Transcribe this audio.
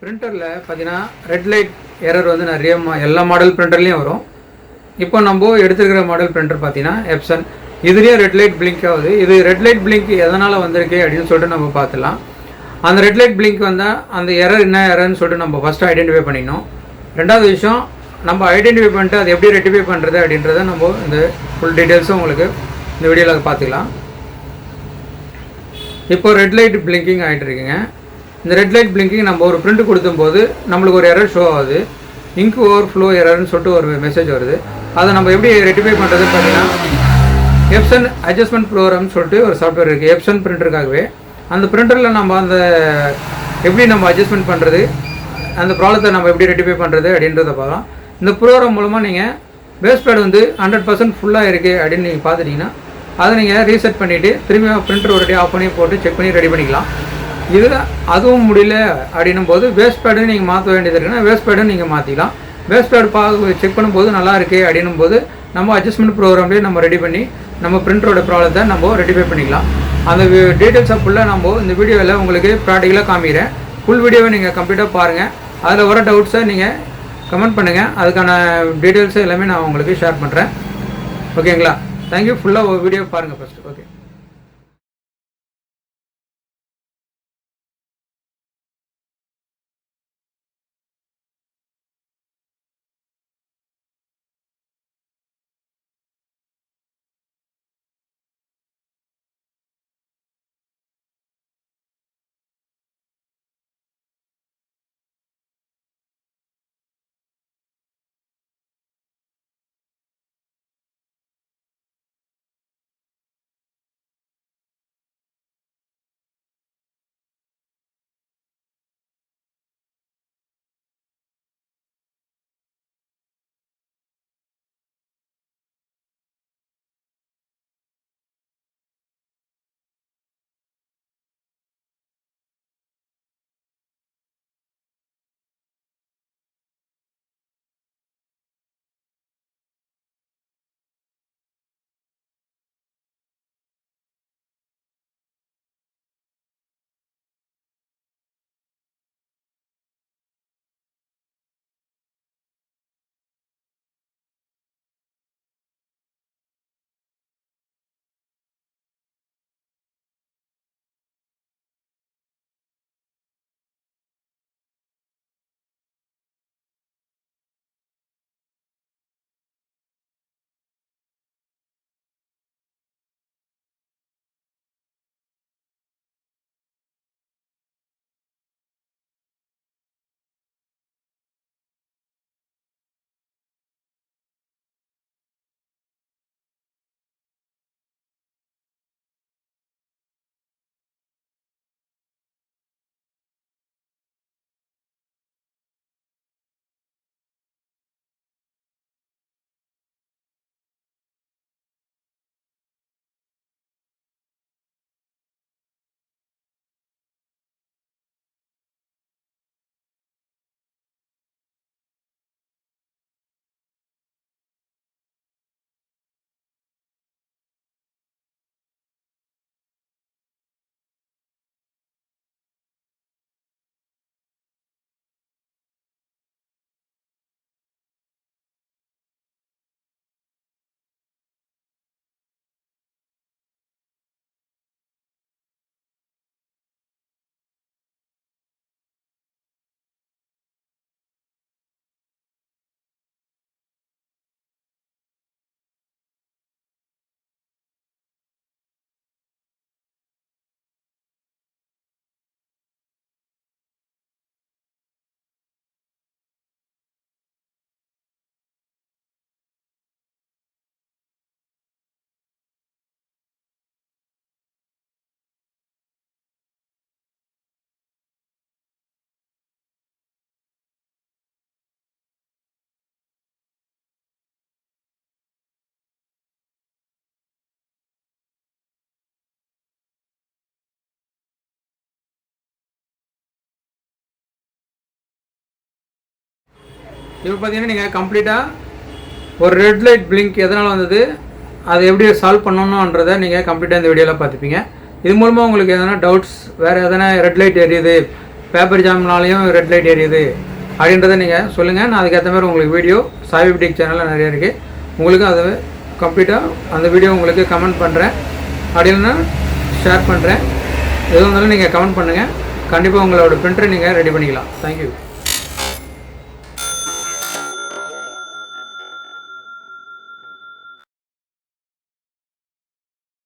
பிரிண்டரில் பார்த்தீங்கன்னா red light error வந்து நிறைய எல்லா மாடல் பிரிண்டர்லேயும் வரும். இப்போ நம்ம எடுத்துக்கிற மாடல் பிரிண்டர் பார்த்தீங்கன்னா எப்சன், இதுலேயும் ரெட் லைட் பிளிங்க் ஆகுது. இது ரெட் லைட் பிளிங்க் எதனால் வந்திருக்கு அப்படின்னு சொல்லிட்டு நம்ம பார்த்துலாம். அந்த ரெட் லைட் பிளிங்க் வந்தால் அந்த எரர் என்ன எரர்னு சொல்லிட்டு நம்ம ஃபஸ்ட்டு ஐடென்டிஃபை பண்ணிடணும். ரெண்டாவது விஷயம், நம்ம ஐடென்டிஃபை பண்ணிட்டு அது எப்படி ரெக்டிஃபை பண்ணுறது அப்படின்றத நம்ம இந்த ஃபுல் டீட்டெயில்ஸும் உங்களுக்கு இந்த வீடியோவில் பார்த்துக்கலாம். இப்போ ரெட் லைட் பிளிங்கிங் ஆகிட்டு இருக்குங்க. இந்த ரெட் லைட் பிளிங்கிங் நம்ம ஒரு பிரிண்ட் கொடுக்கும்போது நம்மளுக்கு ஒரு எரர் ஷோ ஆகுது. இங்க் ஓவர் ஃப்ளோ எரர்னு சொல்லிட்டு ஒரு மெசேஜ் வருது. அதை நம்ம எப்படி ரெக்டிஃபை பண்ணுறது பார்த்தீங்கன்னா, எப்சன் அட்ஜஸ்ட்மெண்ட் ப்ரோக்ராம்னு சொல்லிட்டு ஒரு சாஃப்ட்வேர் இருக்குது எப்சன் பிரிண்டருக்காகவே. அந்த பிரிண்டரில் நம்ம அந்த எப்படி நம்ம அட்ஜஸ்ட்மெண்ட் பண்ணுறது, அந்த ப்ராப்ளத்தை நம்ம எப்படி ரெக்டிஃபை பண்ணுறது அப்படின்றத பார்க்கலாம். இந்த ப்ரோக்ராம் மூலமாக நீங்கள் பேஸ் பேட் வந்து 100% ஃபுல்லாக இருக்குது அப்படின்னு நீங்கள் பார்த்துட்டிங்கன்னா அதை நீங்கள் ரீசெட் பண்ணிவிட்டு திரும்பி பிரிண்டர் ஒரு டே ஆஃப் பண்ணி போட்டு செக் பண்ணி ரெடி பண்ணிக்கலாம். இதில் அதுவும் முடியல அப்படின்னும் போது வேஸ்ட் பேடும் நீங்கள் மாற்ற வேண்டியது இருக்குன்னா வேஸ்ட் பேடும் நீங்கள் மாற்றிக்கலாம். வேஸ்ட் பேட் செக் பண்ணும்போது நல்லா இருக்குது அப்படின்னும் போது நம்ம அட்ஜஸ்ட்மெண்ட் ப்ரோக்ராம்லேயே நம்ம ரெடி பண்ணி நம்ம பிரிண்டரோட ப்ராப்ளத்தை நம்ம ரெடிஃபை பண்ணிக்கலாம். அந்த டீட்டெயில்ஸை ஃபுல்லாக நம்ம இந்த வீடியோவில் உங்களுக்கு ப்ராக்டிக்கலாக காமிக்கிறேன். ஃபுல் வீடியோவை நீங்கள் கம்ப்ளீட்டாக பாருங்கள். அதில் வர டவுட்ஸை நீங்கள் கமெண்ட் பண்ணுங்கள். அதுக்கான டீட்டெயில்ஸை எல்லாமே நான் உங்களுக்கு ஷேர் பண்ணுறேன். ஓகேங்களா? தேங்க்யூ. ஃபுல்லாக வீடியோ பாருங்கள் ஃபஸ்ட்டு. ஓகே. இப்போ பார்த்தீங்கன்னா நீங்கள் கம்ப்ளீட்டாக ஒரு ரெட் லைட் பிளிங்க் எதனால் வந்தது, அதை எப்படி சால்வ் பண்ணணுன்றதை நீங்கள் கம்ப்ளீட்டாக இந்த வீடியோவில் பார்த்துப்பீங்க. இது மூலமாக உங்களுக்கு எதனா டவுட்ஸ், வேறு எதனா ரெட் லைட் எரியுது பேப்பர் ஜாம்னாலையும் ரெட் லைட் எரியுது அப்படின்றத நீங்கள் சொல்லுங்கள். நான் அதுக்கேற்ற மாதிரி உங்களுக்கு வீடியோ சாய் புட்டிக் சேனலில் நிறைய இருக்குது, உங்களுக்கு அதை கம்ப்ளீட்டாக அந்த வீடியோ உங்களுக்கு கமெண்ட் பண்ணுறேன், அப்படி இல்லைன்னா ஷேர் பண்ணுறேன். எதுவும் இருந்தாலும் நீங்கள் கமெண்ட் பண்ணுங்கள். கண்டிப்பாக உங்களோட பிரிண்டரை நீங்கள் ரெடி பண்ணிக்கலாம். தேங்க்யூ.